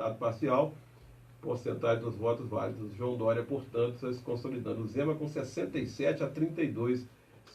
parcial, porcentagem dos votos válidos. João Dória, portanto, está se consolidando. O Zema com 67-32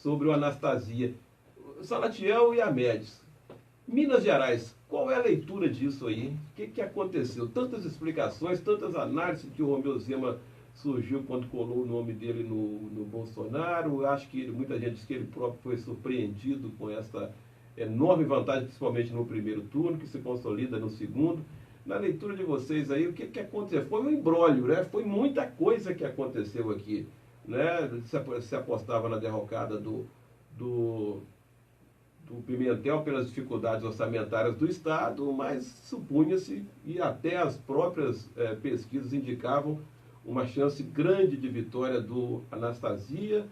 sobre o Anastasia. Salatiel e Amédio. Minas Gerais, qual é a leitura disso aí? O que aconteceu? Tantas explicações, tantas análises que o Romeu Zema surgiu quando colou o nome dele no Bolsonaro. Acho que muita gente diz que ele próprio foi surpreendido com essa enorme vantagem, principalmente no primeiro turno, que se consolida no segundo. Na leitura de vocês aí, o que aconteceu? Foi um imbróglio, né? Foi muita coisa que aconteceu aqui, né? Se apostava na derrocada do Pimentel pelas dificuldades orçamentárias do Estado, mas supunha-se, e até as próprias pesquisas indicavam uma chance grande de vitória do Anastasia,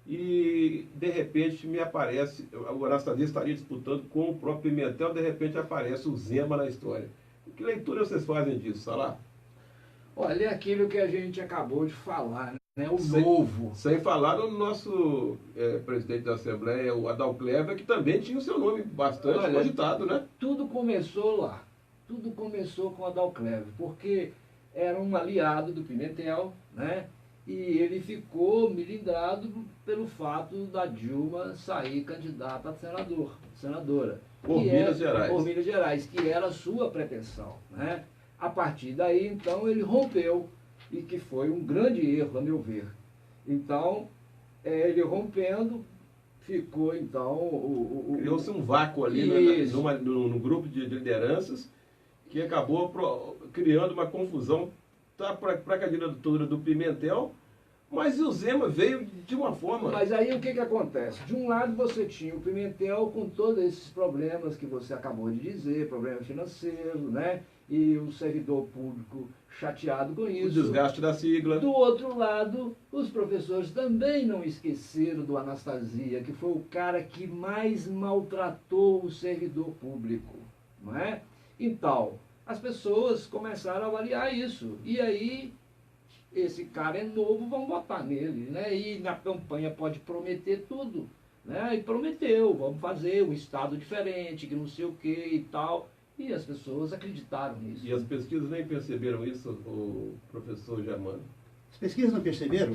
e de repente me aparece, o Anastasia estaria disputando com o próprio Pimentel, de repente aparece o Zema na história. Que leitura vocês fazem disso, Salá? Olha, é aquilo que a gente acabou de falar, né? O novo. Sem falar no nosso presidente da Assembleia, o Adal Kleber, que também tinha o seu nome bastante cogitado, né? Tudo começou lá. Tudo começou com o Adal Kleber, porque era um aliado do Pimentel, né? E ele ficou milindrado pelo fato da Dilma sair candidata a senadora. Por Minas Gerais. Por Minas Gerais, que era a sua pretensão, né? A partir daí, então, ele rompeu, e que foi um grande erro, a meu ver. Então, ele rompendo, ficou, então... Criou-se um vácuo ali no grupo de lideranças, que acabou criando uma confusão para a candidatura do Pimentel, mas o Zema veio de uma forma... Mas aí o que acontece? De um lado você tinha o Pimentel com todos esses problemas que você acabou de dizer, problema financeiro, né? E o servidor público chateado com isso. O desgaste da sigla. Do outro lado, os professores também não esqueceram do Anastasia, que foi o cara que mais maltratou o servidor público, não é? Então, as pessoas começaram a avaliar isso. E aí, esse cara é novo, vamos votar nele, né? E na campanha pode prometer tudo, né? E prometeu, vamos fazer um estado diferente, que não sei o que e tal. E as pessoas acreditaram nisso. E as pesquisas nem perceberam isso, o professor Germano? As pesquisas não perceberam?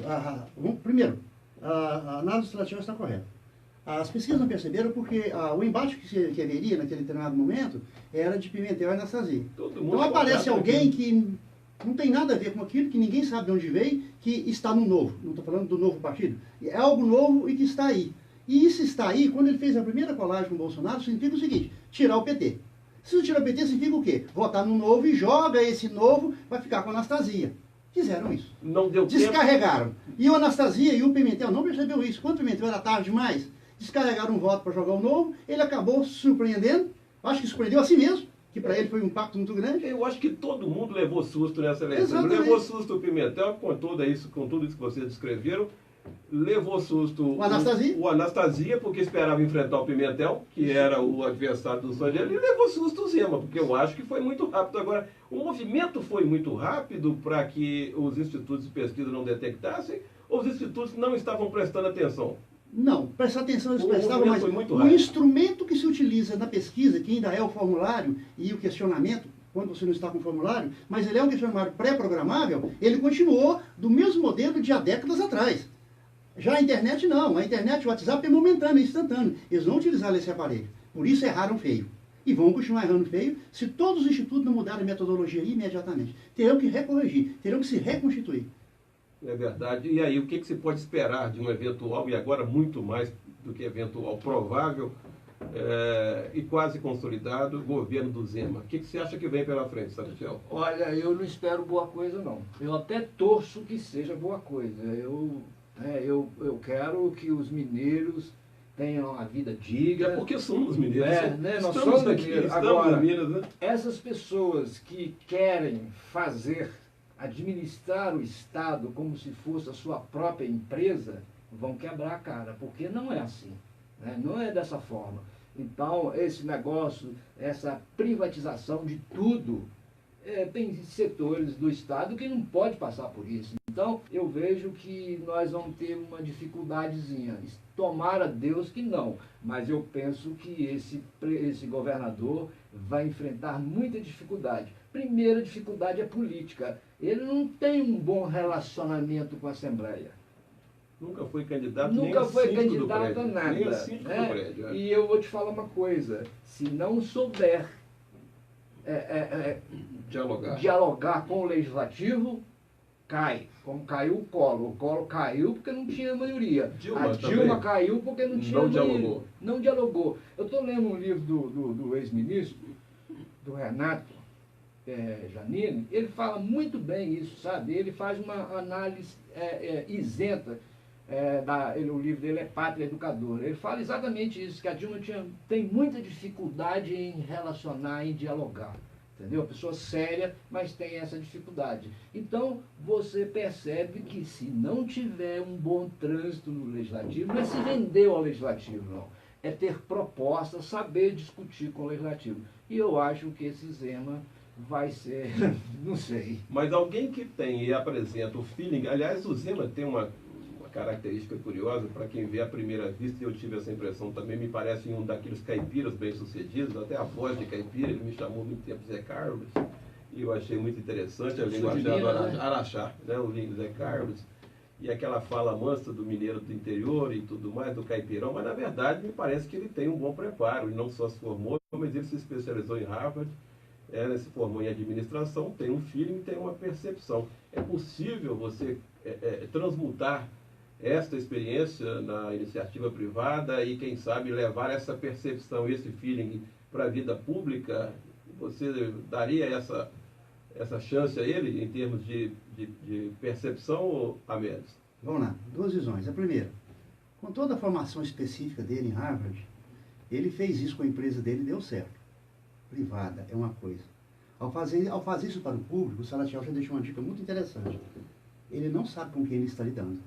Primeiro, a análise do Salatiel está correta. As pesquisas não perceberam porque o embate que haveria naquele determinado momento era de Pimentel e Anastasia. Então aparece alguém que não tem nada a ver com aquilo, que ninguém sabe de onde veio, que está no novo. Não estou falando do novo partido. É algo novo e que está aí. E isso está aí, quando ele fez a primeira colagem com o Bolsonaro, significa o seguinte: tirar o PT. Se não tirar o PT, significa o quê? Votar no novo e joga esse novo, vai ficar com a Anastasia. Fizeram isso. Não deu Descarregaram. E o Anastasia e o Pimentel não percebeu isso. Quando o Pimentel era tarde demais, descarregaram um voto para jogar o novo, ele acabou se surpreendendo, acho que surpreendeu a si mesmo, que para ele foi um impacto muito grande. Eu acho que todo mundo levou susto nessa eleição. Exatamente. Levou susto o Pimentel, com tudo isso que vocês descreveram. Levou susto o Anastasia, porque esperava enfrentar o Pimentel, que era o adversário do sonho dele, e levou susto o Zema, porque eu acho que foi muito rápido. Agora, o movimento foi muito rápido para que os institutos de pesquisa não detectassem, ou os institutos não estavam prestando atenção? Não, prestar atenção eles prestavam, mas o instrumento que se utiliza na pesquisa, que ainda é o formulário e o questionamento, quando você não está com o formulário, mas ele é um questionário pré-programável, ele continuou do mesmo modelo de há décadas atrás. Já a internet não, a internet, o WhatsApp é momentâneo, é instantâneo. Eles não utilizaram esse aparelho, por isso erraram feio. E vão continuar errando feio se todos os institutos não mudarem a metodologia imediatamente. Terão que recorrigir, terão que se reconstituir. É verdade. E aí, o que se pode esperar de um eventual, e agora muito mais do que eventual, provável e quase consolidado, governo do Zema? O que você acha que vem pela frente, Salatiel? Olha, eu não espero boa coisa, não. Eu até torço que seja boa coisa. Eu quero que os mineiros tenham a vida digna. É porque somos mineiros. Nós somos aqui, mineiros. Agora, em Minas, né? Essas pessoas que querem administrar o Estado como se fosse a sua própria empresa, vão quebrar a cara, porque não é assim, né? Não é dessa forma. Então, esse negócio, essa privatização de tudo, tem setores do Estado que não pode passar por isso. Então, eu vejo que nós vamos ter uma dificuldadezinha. Tomara Deus que não, mas eu penso que esse governador vai enfrentar muita dificuldade. Primeira dificuldade é política. Ele não tem um bom relacionamento com a Assembleia. Nunca foi candidato Nunca nem foi síndico do candidato a prédio, nada. nem a síndico Né? do prédio. É. E eu vou te falar uma coisa, se não souber dialogar com o Legislativo, cai, como caiu o Collor. O Collor caiu porque não tinha maioria. Dilma a Dilma também caiu porque não tinha não maioria. dialogou. Não dialogou. Eu estou lendo um livro do ex-ministro, do Renato Janine, ele fala muito bem isso, sabe? Ele faz uma análise isenta. O livro dele é Pátria Educadora. Ele fala exatamente isso, que a Dilma tem muita dificuldade em relacionar, em dialogar. Entendeu? Pessoa séria, mas tem essa dificuldade. Então, você percebe que se não tiver um bom trânsito no Legislativo, não é se vender ao Legislativo, não. É ter propostas, saber discutir com o Legislativo. E eu acho que esse Zema vai ser, não sei. Mas alguém que tem e apresenta o feeling... Aliás, o Zema tem uma característica curiosa, para quem vê à primeira vista, e eu tive essa impressão também, me parece um daqueles caipiras bem-sucedidos, até a voz de caipira, ele me chamou muito tempo Zé Carlos, e eu achei muito interessante a linguagem do Araxá, né, o Zé Carlos, e aquela fala mansa do mineiro do interior e tudo mais, do caipirão, mas na verdade me parece que ele tem um bom preparo, ele não só se formou, mas ele se especializou em Harvard, se formou em administração, tem um feeling, tem uma percepção. É possível você transmutar esta experiência na iniciativa privada e, quem sabe, levar essa percepção, esse feeling para a vida pública? Você daria essa chance a ele em termos de percepção, ou Amédes? Vamos lá, duas visões. A primeira, com toda a formação específica dele em Harvard, ele fez isso com a empresa dele e deu certo. Privada é uma coisa. Ao fazer isso para o público, o Salatiel já deixou uma dica muito interessante. Ele não sabe com quem ele está lidando.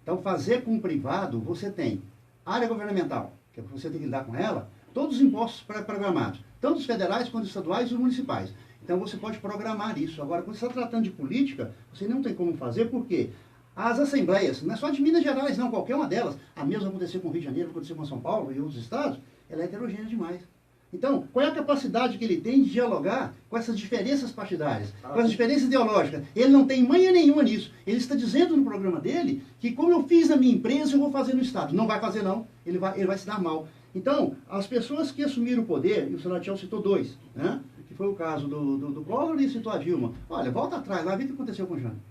Então, fazer com o privado, você tem área governamental, que é porque você tem que lidar com ela, todos os impostos pré-programados, tanto os federais quanto os estaduais e os municipais. Então, você pode programar isso. Agora, quando você está tratando de política, você não tem como fazer, porque as assembleias, não é só de Minas Gerais, não, qualquer uma delas, a mesma aconteceu com o Rio de Janeiro, aconteceu com São Paulo e outros estados, ela é heterogênea demais. Então, qual é a capacidade que ele tem de dialogar com essas diferenças partidárias, com essas diferenças ideológicas? Ele não tem manha nenhuma nisso. Ele está dizendo no programa dele que, como eu fiz na minha empresa, eu vou fazer no Estado. Não vai fazer, não. Ele vai se dar mal. Então, as pessoas que assumiram o poder, e o Salatiel citou dois, né? Que foi o caso do Collor e citou a Dilma. Olha, volta atrás, lá vê o que aconteceu com o Jânio.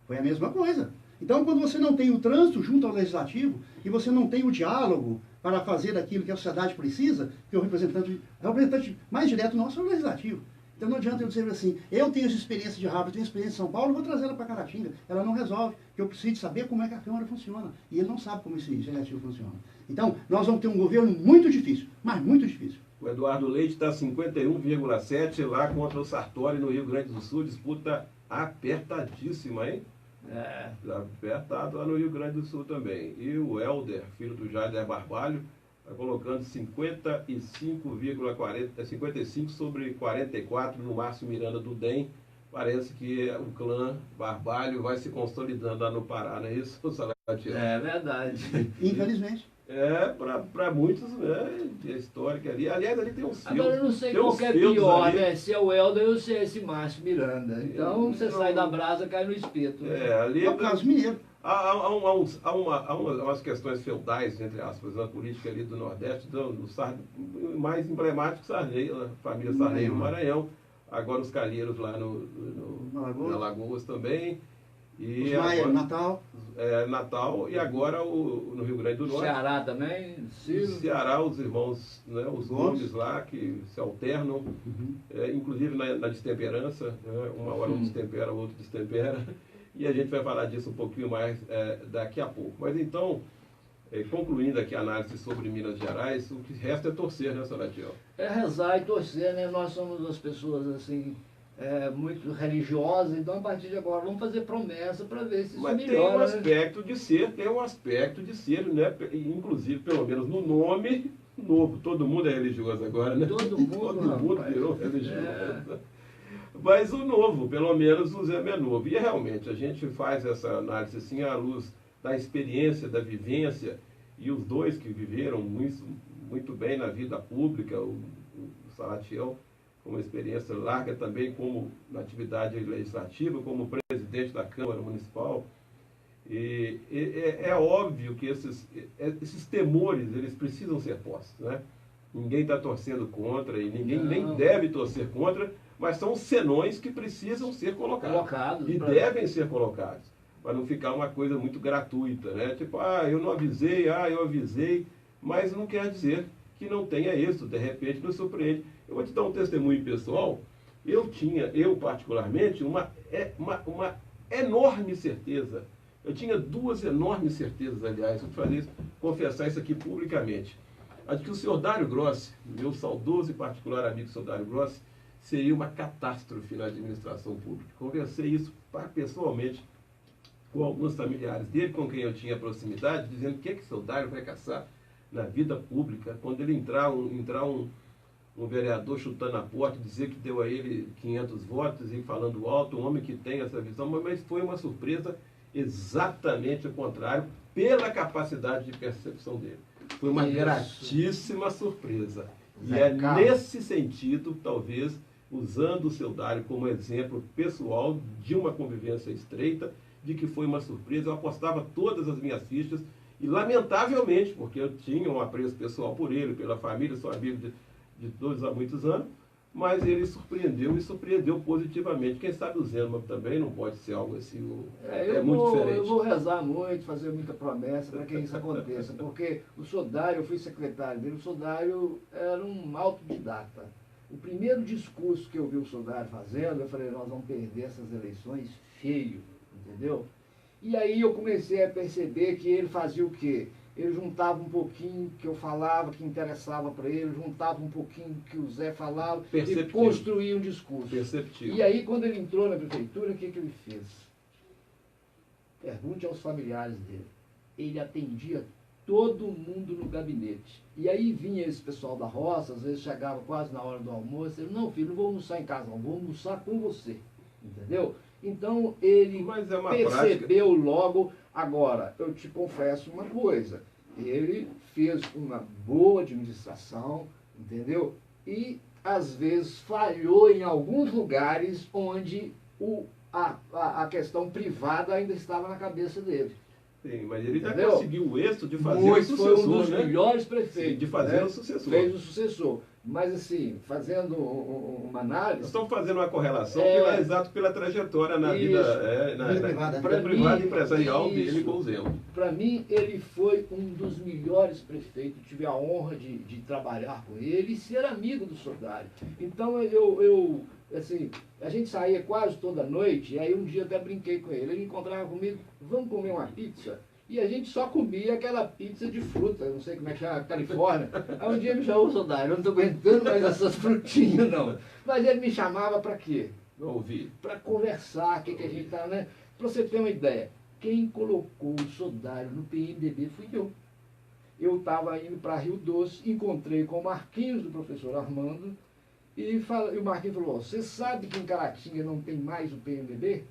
Foi a mesma coisa. Então, quando você não tem o trânsito junto ao legislativo, e você não tem o diálogo para fazer aquilo que a sociedade precisa, que o representante mais direto nosso é o legislativo. Então não adianta eu dizer assim, eu tenho essa experiência de Harvard, tenho experiência de São Paulo, vou trazer ela para Caratinga. Ela não resolve, porque eu preciso saber como é que a Câmara funciona. E ele não sabe como esse legislativo funciona. Então, nós vamos ter um governo muito difícil, mas muito difícil. O Eduardo Leite está 51,7 lá contra o Sartori no Rio Grande do Sul, disputa apertadíssima, hein? Apertado lá no Rio Grande do Sul também. E o Helder, filho do Jader Barbalho, está colocando 55 sobre 44 no Márcio Miranda do DEM. Parece que o clã Barbalho vai se consolidando lá no Pará, não é isso, Salatiel? É verdade. Infelizmente. Para muitos, né, de histórica ali. Aliás, ali tem uns fios. Agora eu não sei qual que é pior, né? Se é o Helder ou se é esse Márcio Miranda. Então você sai da brasa e cai no espeto. Né? Ali é o caso mineiro. Há umas questões feudais, entre aspas, na política ali do Nordeste, mais emblemático Sarney, a família Sarney no Maranhão. Agora os calheiros lá no Alagoas também. E Maia, agora, Natal. Natal, e agora no Rio Grande do Norte. Ceará também, Ceará, os irmãos, né, os Gomes lá, que se alternam, inclusive na destemperança, né, uma hora um destempera, outro destempera, e a gente vai falar disso um pouquinho mais daqui a pouco. Mas então, concluindo aqui a análise sobre Minas Gerais, o que resta é torcer, né, Salatiel? É rezar e torcer, né? Nós somos as pessoas, assim, muito religiosas, então a partir de agora vamos fazer promessa para ver se isso melhora. Mas tem um aspecto de ser, né? Inclusive, pelo menos no nome novo. Todo mundo é religioso agora, né? Todo mundo virou religioso. Mas o novo, pelo menos o Zé é novo. E realmente, a gente faz essa análise assim à luz da experiência, da vivência, e os dois que viveram muito bem na vida pública, o Salatiel, com uma experiência larga também como na atividade legislativa, como presidente da Câmara Municipal. E é óbvio que esses temores, eles precisam ser postos, né? Ninguém está torcendo contra e ninguém nem deve torcer contra, mas são senões que precisam ser colocados e devem ser colocados, para não ficar uma coisa muito gratuita, né? Tipo, eu não avisei, eu avisei, mas não quer dizer que não tenha êxito, de repente nos surpreende. Eu vou te dar um testemunho pessoal. Eu particularmente, uma enorme certeza. Eu tinha duas enormes certezas, aliás, vou confessar isso aqui publicamente. A de que o senhor Dário Grossi, meu saudoso e particular amigo senhor Dário Grossi, seria uma catástrofe na administração pública. Conversei isso pessoalmente com alguns familiares dele, com quem eu tinha proximidade, dizendo o que o senhor Dário vai caçar na vida pública, quando ele entrar um vereador chutando a porta, dizer que deu a ele 500 votos e falando alto, um homem que tem essa visão, mas foi uma surpresa exatamente o contrário, pela capacidade de percepção dele. Foi uma gratíssima surpresa. E é nesse sentido, talvez, usando o seu Dário como exemplo pessoal de uma convivência estreita, de que foi uma surpresa. Eu apostava todas as minhas fichas e, lamentavelmente, porque eu tinha um apreço pessoal por ele, pela família, sou amigo de todos há muitos anos, mas ele surpreendeu e surpreendeu positivamente. Quem sabe o Zema também não pode ser algo assim, muito diferente. Eu vou rezar muito, fazer muita promessa para que isso aconteça, porque o Sodário, eu fui secretário dele, o Sodário era um autodidata. O primeiro discurso que eu vi o Sodário fazendo, eu falei, nós vamos perder essas eleições feio, entendeu? E aí eu comecei a perceber que ele fazia o quê? Ele juntava um pouquinho que eu falava, que interessava para ele, juntava um pouquinho que o Zé falava e construía um discurso. Perceptível. E aí, quando ele entrou na prefeitura, o que ele fez? Pergunte aos familiares dele. Ele atendia todo mundo no gabinete. E aí vinha esse pessoal da roça, às vezes chegava quase na hora do almoço, ele, não, filho, não vou almoçar em casa, não, vou almoçar com você. Entendeu? Então, ele percebeu logo. Agora, eu te confesso uma coisa, ele fez uma boa administração, entendeu? E, às vezes, falhou em alguns lugares onde a questão privada ainda estava na cabeça dele. Sim, mas ele já conseguiu o êxito de fazer o sucessor, foi um dos melhores prefeitos. Sim, de fazer o sucessor. Fez o sucessor. Mas, assim, fazendo uma análise... Nós estamos fazendo uma correlação pela trajetória na vida privada empresarial dele com o Zema. Para mim, ele foi um dos melhores prefeitos. Tive a honra de trabalhar com ele e ser amigo do Sodário. Então, assim, a gente saía quase toda noite, e aí um dia até brinquei com ele. Ele encontrava comigo, vamos comer uma pizza? E a gente só comia aquela pizza de fruta, não sei como é que chama, Califórnia. Aí um dia ele me chamou, Sodário, eu não estou aguentando mais essas frutinhas, não. Mas ele me chamava para quê? Ouvir. Para conversar, o que a gente está, né? Para você ter uma ideia, quem colocou o Sodário no PMDB fui eu. Eu estava indo para Rio Doce, encontrei com o Marquinhos, do professor Armando, e o Marquinhos falou, você sabe que em Caratinga não tem mais o PMDB?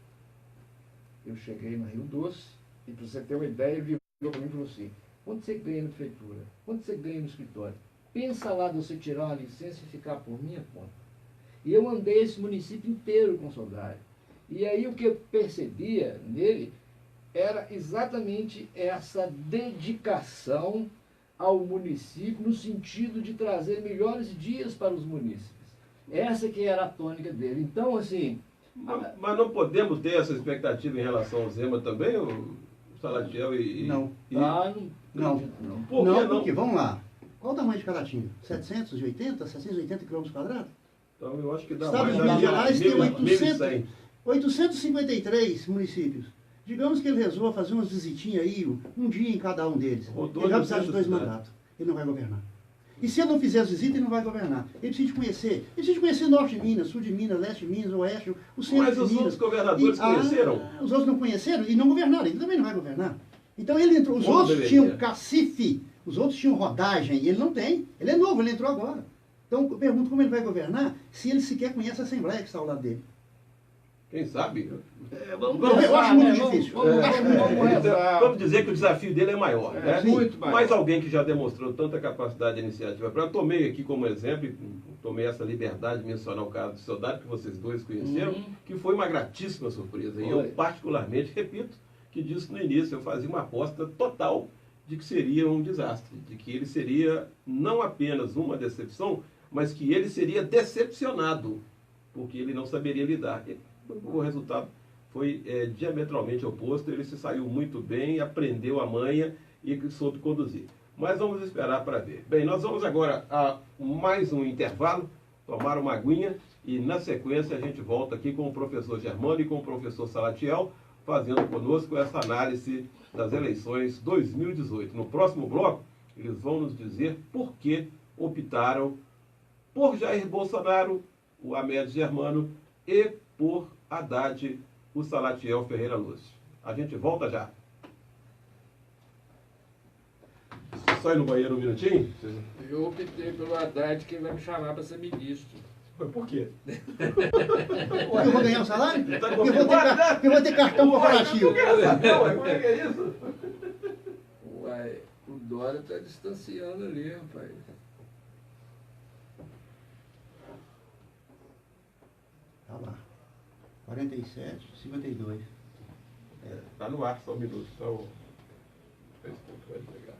Eu cheguei na Rio Doce, e para você ter uma ideia, ele virou para mim e falou assim, quanto você ganha na prefeitura? Quanto você ganha no escritório? Pensa lá de você tirar uma licença e ficar por minha conta. E eu andei esse município inteiro com o Sodário. E aí o que eu percebia nele era exatamente essa dedicação ao município no sentido de trazer melhores dias para os munícipes. Essa que era a tônica dele. Então, assim... Mas não podemos ter essa expectativa em relação ao Zema também, o Salatiel Não. Não. Por que não? Porque, vamos lá, qual o tamanho de Caratinga? 780 quilômetros quadrados? Então, eu acho que dá Estado de Minas Gerais tem 853 municípios. Digamos que ele resolva fazer umas visitinhas aí, um dia em cada um deles. Ele vai precisar de 2 mandatos. Ele não vai governar. E se ele não fizer as visitas, ele não vai governar. Ele precisa de conhecer norte de Minas, sul de Minas, leste de Minas, oeste, o centro de Minas. Mas os outros governadores conheceram? Os outros não conheceram e não governaram. Ele também não vai governar. Então ele entrou. Os outros tinham cacife, os outros tinham rodagem. Ele não tem. Ele é novo, ele entrou agora. Então eu pergunto como ele vai governar se ele sequer conhece a Assembleia que está ao lado dele. Quem sabe? Vamos Eu pensar, acho muito né? difícil. Vamos rezar. Vamos dizer que o desafio dele é maior. Né? Muito maior. Mas alguém que já demonstrou tanta capacidade de iniciativa. Eu tomei aqui como exemplo, e tomei essa liberdade de mencionar o caso do seu Dário, que vocês dois conheceram, que foi uma gratíssima surpresa. E eu, Foi. particularmente, repito, que disse no início, eu fazia uma aposta total de que seria um desastre, de que ele seria não apenas uma decepção, mas que ele seria decepcionado, porque ele não saberia lidar. E o resultado foi diametralmente oposto, ele se saiu muito bem, aprendeu a manha e soube conduzir. Mas vamos esperar para ver. Bem, nós vamos agora a mais um intervalo, tomar uma aguinha e na sequência a gente volta aqui com o professor Germano e com o professor Salatiel, fazendo conosco essa análise das eleições 2018. No próximo bloco, eles vão nos dizer por que optaram por Jair Bolsonaro, o Amédio Germano, e por Haddad, o Salatiel Ferreira Lúcio. A gente volta já. Só ir no banheiro um minutinho? Eu optei pelo Haddad, que vai me chamar para ser ministro. Mas por quê? Eu vou ganhar um salário? Tá Porque eu vou ter cartão corporativo. Como é que é isso? Uai, o Dória está distanciando ali, rapaz. Tá lá. 47, 52. Tá no ar, só um minuto. Então, Facebook vai pegar.